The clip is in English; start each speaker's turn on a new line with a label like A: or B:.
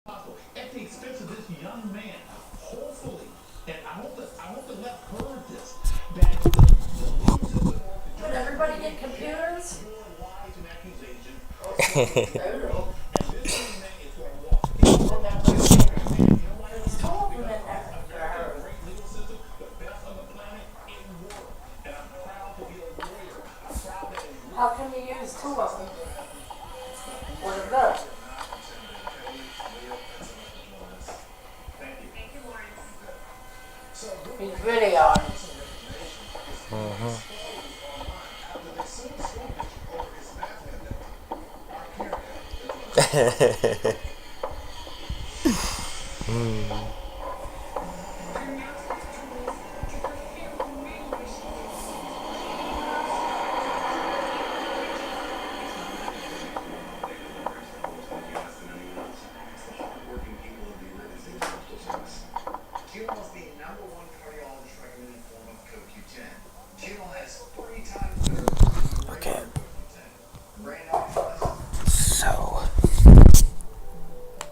A: At the expense of this young man, hopefully, and I hope the left heard this, that the legal system works.
B: Would everybody get computers?
A: More lies and accusations.
B: I don't know.
A: And this young man is going to walk.
B: Well, that was there's two of them in there.
A: Great legal system, the best on the planet in the world. And I'm proud to be a lawyer. I'm proud that it's
B: How can you use two of them? For the good. He's videoing.
A: Keto is the #1 cardiologist recommended form of CoQ10. Keto has 3 times better
C: Okay.
A: CoQ10. Brand